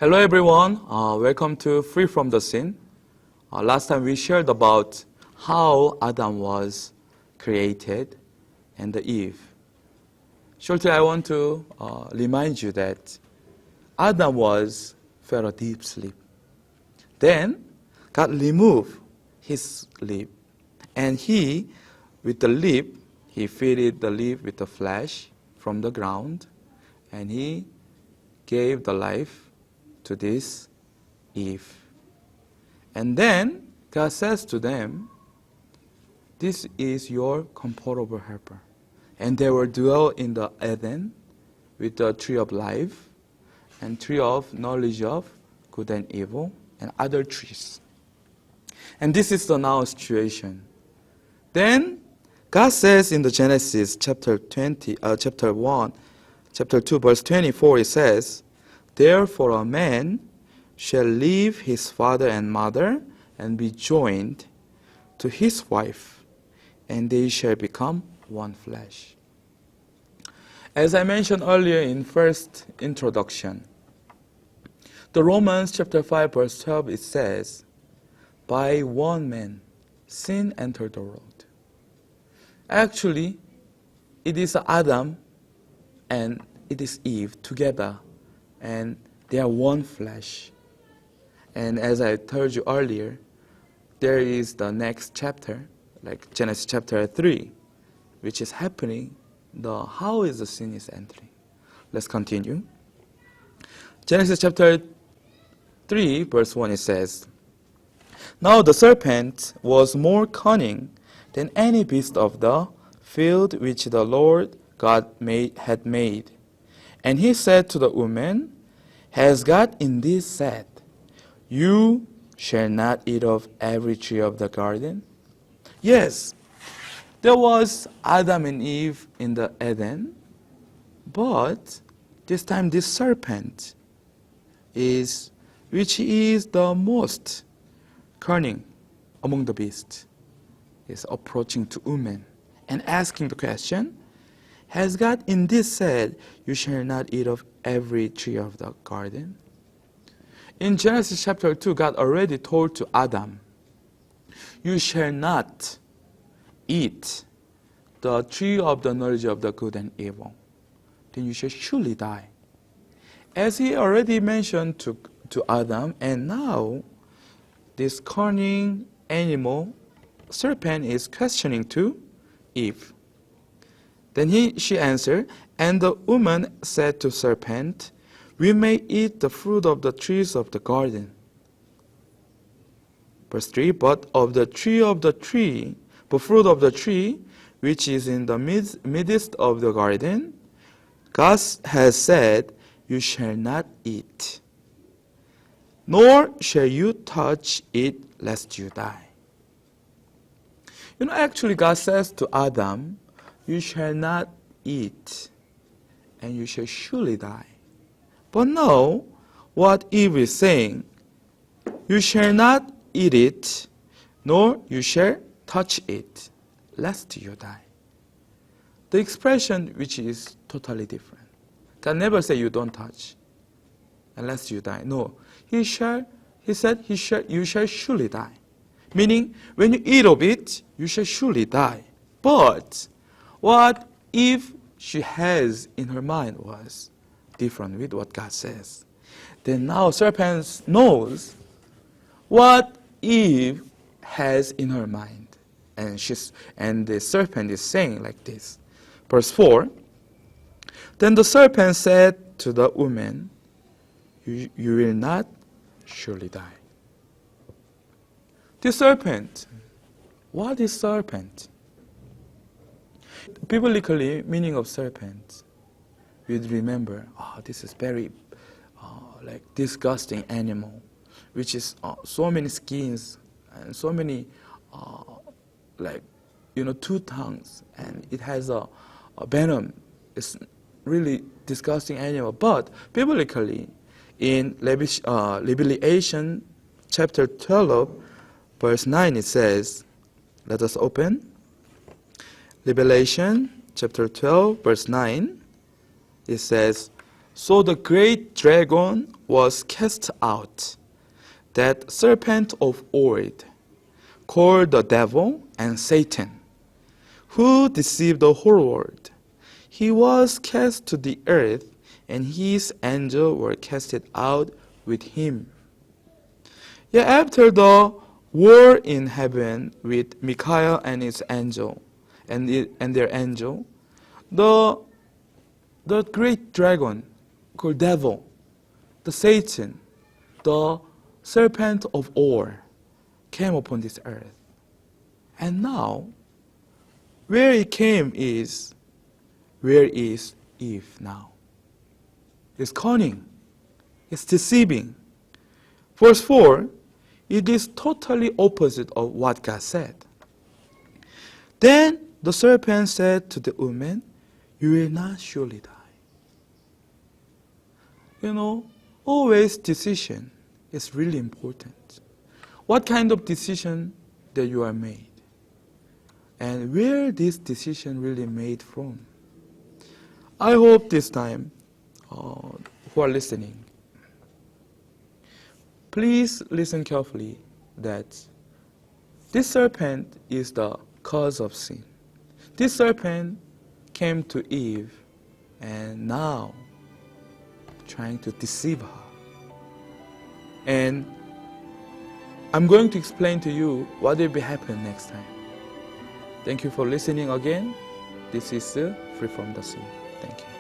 Hello everyone, welcome to Free from the Sin. Last time we shared about how Adam was created and Eve. Shortly I want to remind you that Adam fell a deep sleep. Then God removed his lip, and with the lip, he fitted the lip with the flesh from the ground, and he gave the life to this Eve. And then God says to them, "This is your comfortable helper." And they will dwell in the Eden with the tree of life and tree of knowledge of good and evil and other trees. And this is the now situation. Then God says in the Genesis chapter 2, verse 24, it says, "Therefore a man shall leave his father and mother and be joined to his wife, and they shall become one flesh." As I mentioned earlier in first introduction, the Romans chapter 5 verse 12, it says, "By one man sin entered the world." Actually, it is Adam and it is Eve together, and they are one flesh. And as I told you earlier, there is the next chapter, like Genesis chapter 3, which is happening, how is the sin is entering. Let's continue. Genesis chapter 3, verse 1, it says, "Now the serpent was more cunning than any beast of the field which the Lord God had made. And he said to the woman, Has God indeed said, You shall not eat of every tree of the garden?" Yes, there was Adam and Eve in the Eden, but this time this serpent which is the most cunning among the beasts, is approaching to woman and asking the question, "Has God indeed said, You shall not eat of every tree of the garden?" In Genesis chapter 2, God already told to Adam, "You shall not eat the tree of the knowledge of the good and evil. Then you shall surely die." As he already mentioned to Adam, and now this cunning animal, serpent, is questioning to Eve. Then she answered, "And the woman said to serpent, We may eat the fruit of the trees of the garden." Verse 3, "But the fruit of the tree, which is in the midst of the garden, God has said, You shall not eat, nor shall you touch it, lest you die." Actually God says to Adam, "You shall not eat, and you shall surely die." But now, what Eve is saying, "You shall not eat it, nor you shall touch it, lest you die." The expression which is totally different. God never say you don't touch unless you die. No, He said you shall surely die. Meaning, when you eat of it, you shall surely die. But what if she has in her mind was different with what God says? Then now serpent knows what Eve has in her mind. And the serpent is saying like this. Verse 4, "Then the serpent said to the woman, You will not surely die." The serpent. What is serpent? Biblically, meaning of serpent, we'd remember, this is very disgusting animal, which is so many skins and so many two tongues, and it has a venom. It's really disgusting animal. But biblically, in Revelation chapter 12, verse 9, it says, let us open. Revelation chapter 12, verse 9, it says, So the great dragon was cast out, that serpent of old, called the devil and Satan, who deceived the whole world. He was cast to the earth, and his angels were casted out with him. Yeah, after the war in heaven with Michael and his angel, and their angel, the great dragon called devil, the Satan, the serpent of old, came upon this earth. And now, where he came is, where is Eve now? It's cunning, it's deceiving. Verse 4, it is totally opposite of what God said. Then the serpent said to the woman, "You will not surely die." You know, always decision is really important. What kind of decision that you are made? And where this decision really made from? I hope this time, who are listening, please listen carefully that this serpent is the cause of sin. This serpent came to Eve and now trying to deceive her. And I'm going to explain to you what will happen next time. Thank you for listening again. This is Free from the Sin. Thank you.